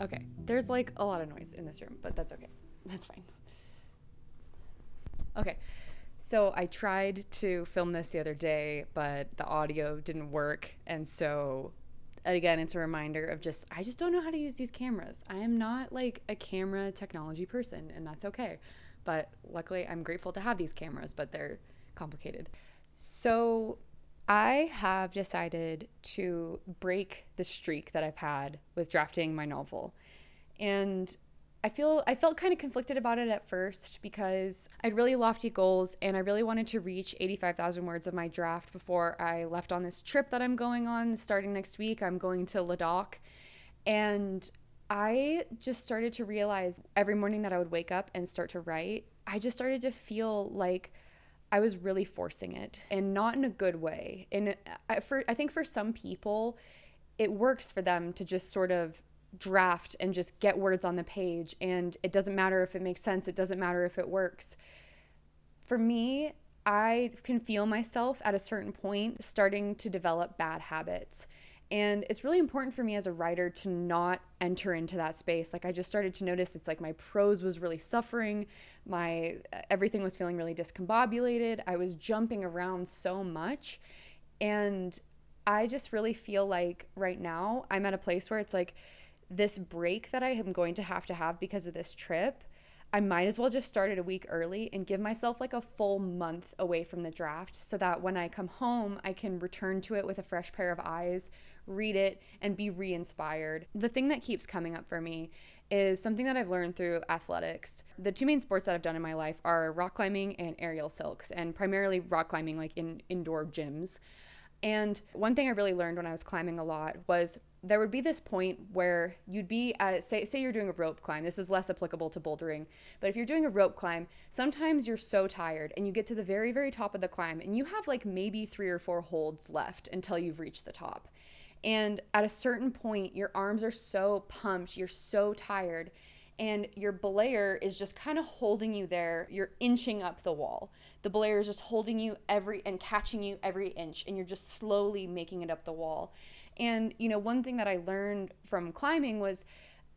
Okay, there's like a lot of noise in this room, but that's okay. That's fine. Okay, so I tried to film this the other day, but the audio didn't work. And so, again, it's a reminder of I just don't know how to use these cameras. I am not like a camera technology person, and that's okay. But luckily, I'm grateful to have these cameras, but they're complicated. So, I have decided to break the streak that I've had with drafting my novel. And I felt kind of conflicted about it at first because I had really lofty goals and I really wanted to reach 85,000 words of my draft before I left on this trip that I'm going on starting next week. I'm going to Ladakh, and I just started to realize every morning that I would wake up and start to write, I just started to feel like I was really forcing it, and not in a good way. And I think for some people, it works for them to just sort of draft and just get words on the page, and it doesn't matter if it makes sense, it doesn't matter if it works. For me, I can feel myself at a certain point starting to develop bad habits. And it's really important for me as a writer to not enter into that space. Like, I just started to notice it's like my prose was really suffering. My everything was feeling really discombobulated. I was jumping around so much. And I just really feel like right now I'm at a place where it's like this break that I am going to have because of this trip. I might as well just start it a week early and give myself like a full month away from the draft so that when I come home, I can return to it with a fresh pair of eyes, read it, and be re-inspired. The thing that keeps coming up for me is something that I've learned through athletics. The two main sports that I've done in my life are rock climbing and aerial silks, and primarily rock climbing, like in indoor gyms. And one thing I really learned when I was climbing a lot was there would be this point where you'd be say you're doing a rope climb. This is less applicable to bouldering, but if you're doing a rope climb, sometimes you're so tired and you get to the very, very top of the climb and you have like maybe 3 or 4 holds left until you've reached the top. And at a certain point, your arms are so pumped, you're so tired, and your belayer is just kind of holding you there. You're inching up the wall. The belayer is just holding you and catching you every inch, and you're just slowly making it up the wall. And, one thing that I learned from climbing was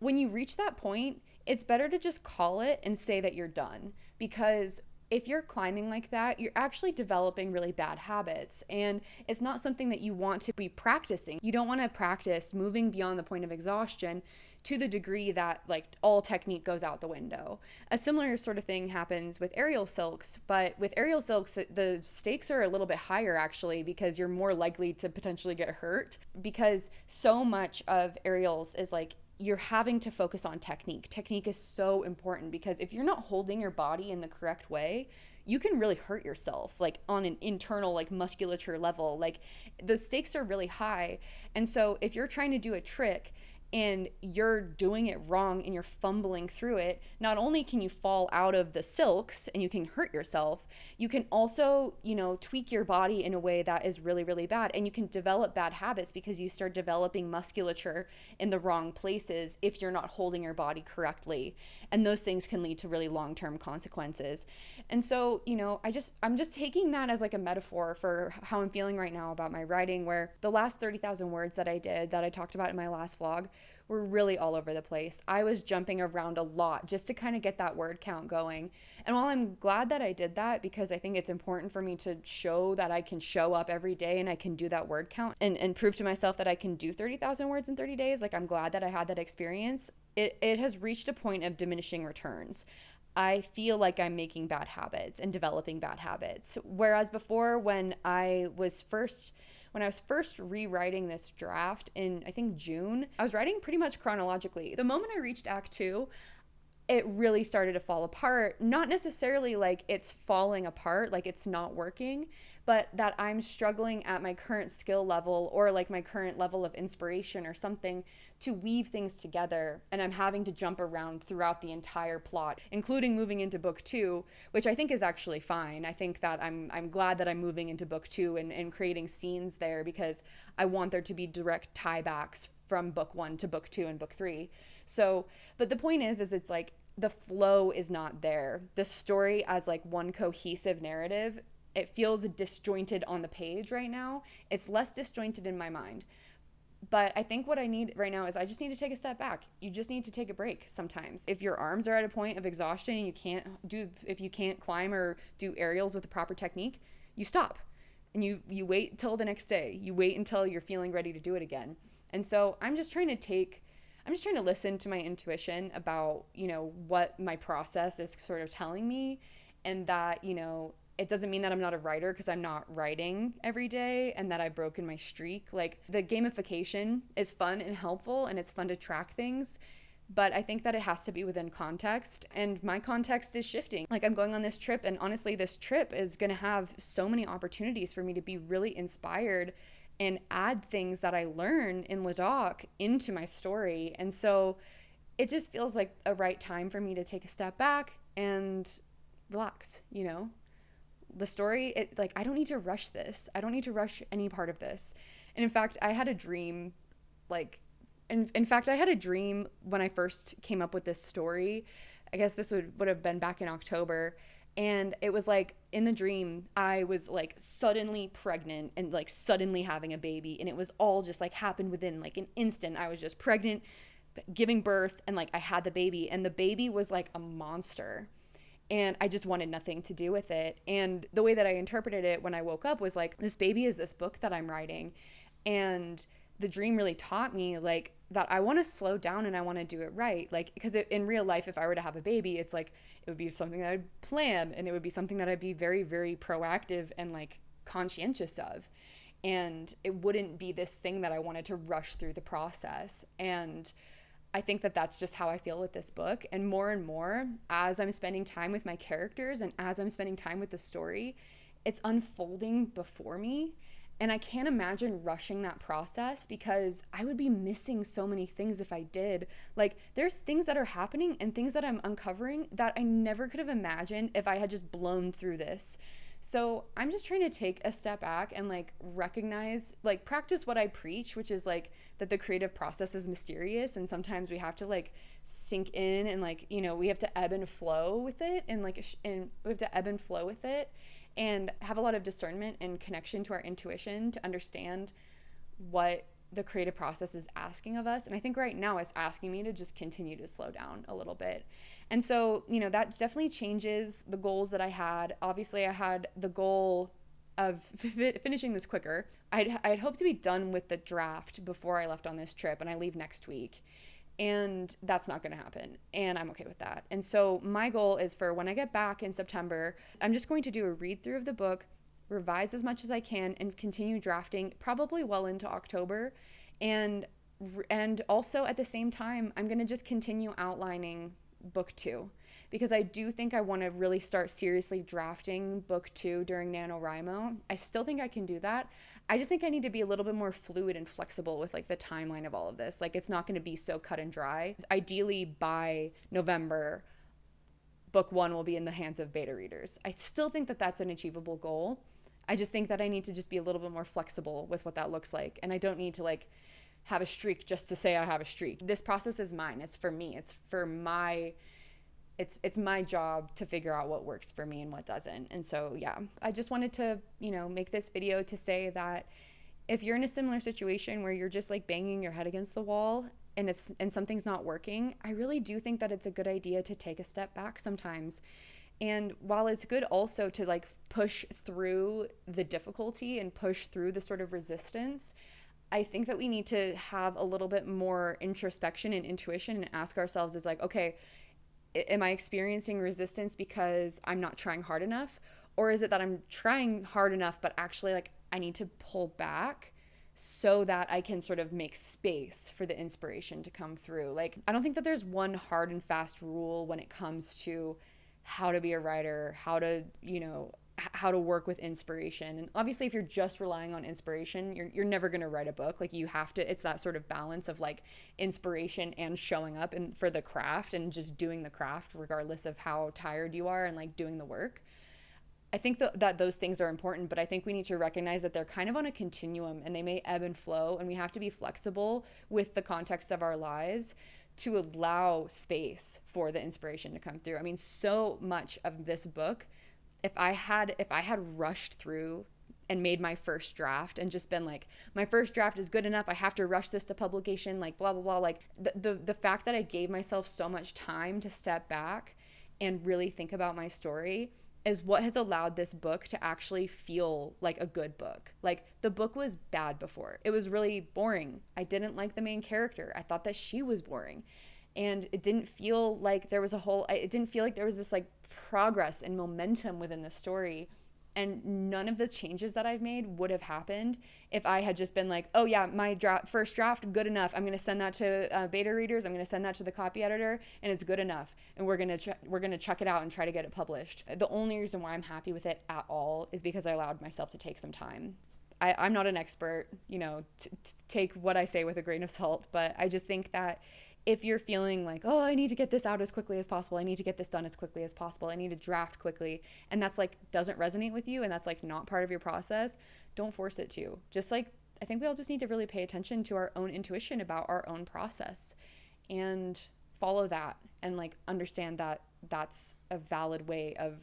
when you reach that point, it's better to just call it and say that you're done. Because if you're climbing like that, you're actually developing really bad habits. And it's not something that you want to be practicing. You don't want to practice moving beyond the point of exhaustion to the degree that like all technique goes out the window. A similar sort of thing happens with aerial silks, but with aerial silks, the stakes are a little bit higher actually because you're more likely to potentially get hurt, because so much of aerials is like you're having to focus on technique. Technique is so important because if you're not holding your body in the correct way, you can really hurt yourself, like on an internal like musculature level. Like the stakes are really high. And so if you're trying to do a trick and you're doing it wrong and you're fumbling through it, not only can you fall out of the silks and you can hurt yourself, you can also, tweak your body in a way that is really, really bad. And you can develop bad habits because you start developing musculature in the wrong places if you're not holding your body correctly. And those things can lead to really long-term consequences. And so, I'm just taking that as like a metaphor for how I'm feeling right now about my writing, where the last 30,000 words that I talked about in my last vlog were really all over the place. I was jumping around a lot just to kind of get that word count going. And while I'm glad that I did that, because I think it's important for me to show that I can show up every day and I can do that word count and prove to myself that I can do 30,000 words in 30 days, like I'm glad that I had that experience, it has reached a point of diminishing returns. I feel like I'm making bad habits and developing bad habits. Whereas before, when I was first rewriting this draft in, I think, June, I was writing pretty much chronologically. The moment I reached Act 2, it really started to fall apart. Not necessarily like it's falling apart, like it's not working, but that I'm struggling at my current skill level or like my current level of inspiration or something to weave things together. And I'm having to jump around throughout the entire plot, including moving into book 2, which I think is actually fine. I think that I'm glad that I'm moving into book 2 and creating scenes there, because I want there to be direct tiebacks from book 1 to book 2 and book 3. So, but the point is it's like the flow is not there. The story as like one cohesive narrative, it feels disjointed on the page right now. It's less disjointed in my mind. But I think what I need right now is I just need to take a step back. You just need to take a break sometimes. If your arms are at a point of exhaustion and if you can't climb or do aerials with the proper technique, you stop and you wait till the next day. You wait until you're feeling ready to do it again. And so I'm just trying to listen to my intuition about, what my process is sort of telling me, and that, it doesn't mean that I'm not a writer because I'm not writing every day and that I've broken my streak. Like, the gamification is fun and helpful and it's fun to track things, but I think that it has to be within context, and my context is shifting. Like, I'm going on this trip, and honestly, this trip is going to have so many opportunities for me to be really inspired and add things that I learn in Ladakh into my story. And so it just feels like a right time for me to take a step back and relax, The story, I don't need to rush this. I don't need to rush any part of this. And in fact, I had a dream, I had a dream when I first came up with this story. I guess this would have been back in October. And it was like, in the dream, I was like suddenly pregnant and like suddenly having a baby. And it was all just like happened within like an instant. I was just pregnant, giving birth, and like I had the baby. And the baby was like a monster. And I just wanted nothing to do with it. And the way that I interpreted it when I woke up was like, this baby is this book that I'm writing. And the dream really taught me like that I want to slow down and I want to do it right. Like, because in real life, if I were to have a baby, it's like, it would be something that I'd plan, and it would be something that I'd be very, very proactive and like conscientious of. And it wouldn't be this thing that I wanted to rush through the process. And I think that that's just how I feel with this book. And more, as I'm spending time with my characters and as I'm spending time with the story, it's unfolding before me. And I can't imagine rushing that process because I would be missing so many things if I did. Like, there's things that are happening and things that I'm uncovering that I never could have imagined if I had just blown through this. So I'm just trying to take a step back and like recognize, like practice what I preach, which is like that the creative process is mysterious, and sometimes we have to like sink in and like, we have to ebb and flow with it, and we have to ebb and flow with it and have a lot of discernment and connection to our intuition to understand what the creative process is asking of us. And I think right now it's asking me to just continue to slow down a little bit. And so, that definitely changes the goals that I had. Obviously, I had the goal of finishing this quicker. I'd hoped to be done with the draft before I left on this trip, and I leave next week. And that's not going to happen. And I'm okay with that. And so my goal is for when I get back in September, I'm just going to do a read through of the book, revise as much as I can, and continue drafting probably well into October. And also at the same time, I'm going to just continue outlining book 2, because I do think I want to really start seriously drafting book 2 during NaNoWriMo. I still think I can do that. I just think I need to be a little bit more fluid and flexible with like the timeline of all of this. Like, it's not going to be so cut and dry. Ideally by November, book 1 will be in the hands of beta readers. I still think that that's an achievable goal. I just think that I need to just be a little bit more flexible with what that looks like. And I don't need to like have a streak just to say I have a streak. This process is mine. It's for me. It's my job to figure out what works for me and what doesn't. And so, yeah, I just wanted to, make this video to say that if you're in a similar situation where you're just like banging your head against the wall and something's not working, I really do think that it's a good idea to take a step back sometimes. And while it's good also to like push through the difficulty and push through the sort of resistance, I think that we need to have a little bit more introspection and intuition and ask ourselves is like, okay, am I experiencing resistance because I'm not trying hard enough? Or is it that I'm trying hard enough, but actually like I need to pull back so that I can sort of make space for the inspiration to come through? Like, I don't think that there's one hard and fast rule when it comes to how to be a writer, how to work with inspiration. And obviously if you're just relying on inspiration, you're never going to write a book. Like, you have to, it's that sort of balance of like inspiration and showing up and for the craft and just doing the craft regardless of how tired you are and like doing the work. I think that those things are important, but I think we need to recognize that they're kind of on a continuum and they may ebb and flow, and we have to be flexible with the context of our lives to allow space for the inspiration to come through. I mean, so much of this book, if I had rushed through and made my first draft and just been like, my first draft is good enough, I have to rush this to publication, like blah blah blah, like the fact that I gave myself so much time to step back and really think about my story is what has allowed this book to actually feel like a good book. Like, the book was bad before. It was really boring. I didn't like the main character. I thought that she was boring. And it didn't feel like there was this like progress and momentum within the story. And none of the changes that I've made would have happened if I had just been like, oh yeah, my first draft, good enough. I'm going to send that to beta readers. I'm going to send that to the copy editor, and it's good enough. And we're going to chuck it out and try to get it published. The only reason why I'm happy with it at all is because I allowed myself to take some time. I'm not an expert, take what I say with a grain of salt, but I just think that if you're feeling like, oh, I need to get this out as quickly as possible, I need to get this done as quickly as possible, I need to draft quickly, and that's like doesn't resonate with you and that's like not part of your process, don't force it to. Just like, I think we all just need to really pay attention to our own intuition about our own process and follow that, and like understand that that's a valid way of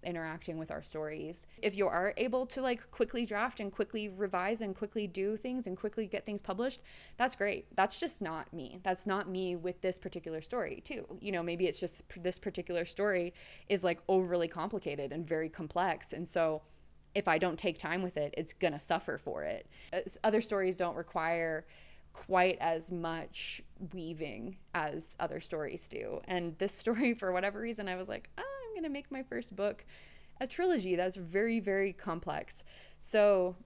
interacting with our stories. If you are able to like quickly draft and quickly revise and quickly do things and quickly get things published, that's great. That's just not me. That's not me with this particular story too. Maybe it's just this particular story is like overly complicated and very complex, and so if I don't take time with it, it's gonna suffer for it. Other stories don't require quite as much weaving as other stories do, and this story, for whatever reason, I was like, I'm gonna make my first book a trilogy that's very, very complex. So,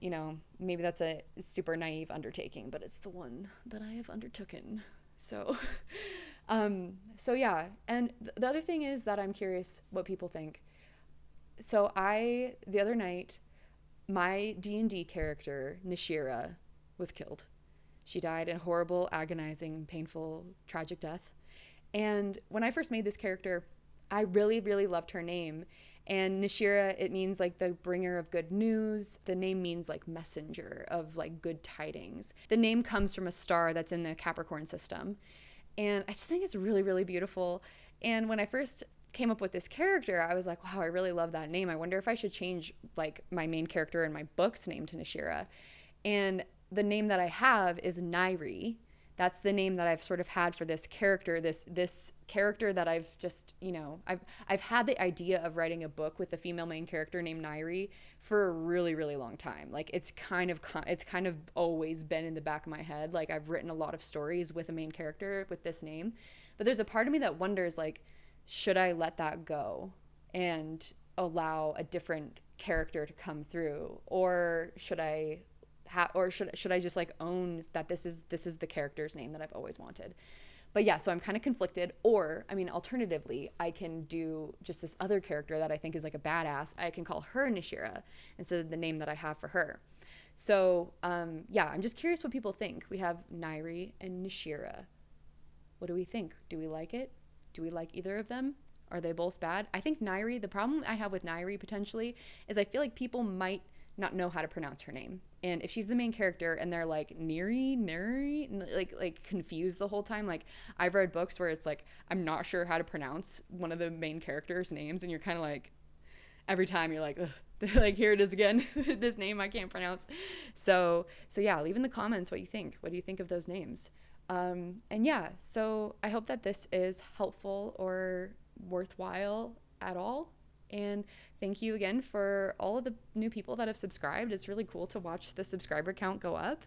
maybe that's a super naive undertaking, but it's the one that I have undertaken. So, yeah. And the other thing is that I'm curious what people think. So the other night, my D&D character, Nishira, was killed. She died in a horrible, agonizing, painful, tragic death. And when I first made this character, I really, really loved her name. And Nishira, it means like the bringer of good news. The name means like messenger of like good tidings. The name comes from a star that's in the Capricorn system. And I just think it's really, really beautiful. And when I first came up with this character, I was like, wow, I really love that name. I wonder if I should change like my main character in my book's name to Nishira. And the name that I have is Nairi. That's the name that I've sort of had for this character, this character that I've just, I've had the idea of writing a book with a female main character named Nairi for a really, really long time. Like, it's kind of always been in the back of my head. Like, I've written a lot of stories with a main character with this name, but there's a part of me that wonders, like, should I let that go and allow a different character to come through, or should I should I just like own that this is the character's name that I've always wanted? But yeah, so I'm kind of conflicted. Or, alternatively, I can do just this other character that I think is like a badass. I can call her Nishira instead of the name that I have for her. So yeah, I'm just curious what people think. We have Nairi and Nishira. What do we think? Do we like it? Do we like either of them? Are they both bad? I think Nairi, the problem I have with Nairi potentially is I feel like people might not know how to pronounce her name. And if she's the main character and they're like Neri, like confused the whole time, like I've read books where it's like, I'm not sure how to pronounce one of the main characters' names, and you're kind of like, every time you're like, like, here it is again, this name I can't pronounce. So yeah, leave in the comments what you think. What do you think of those names? And yeah, so I hope that this is helpful or worthwhile at all. And thank you again for all of the new people that have subscribed. It's really cool to watch the subscriber count go up.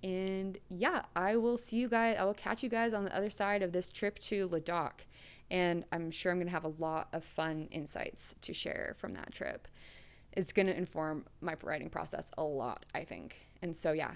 And yeah, I will catch you guys on the other side of this trip to Ladakh. And I'm sure I'm going to have a lot of fun insights to share from that trip. It's going to inform my writing process a lot, I think. And so yeah,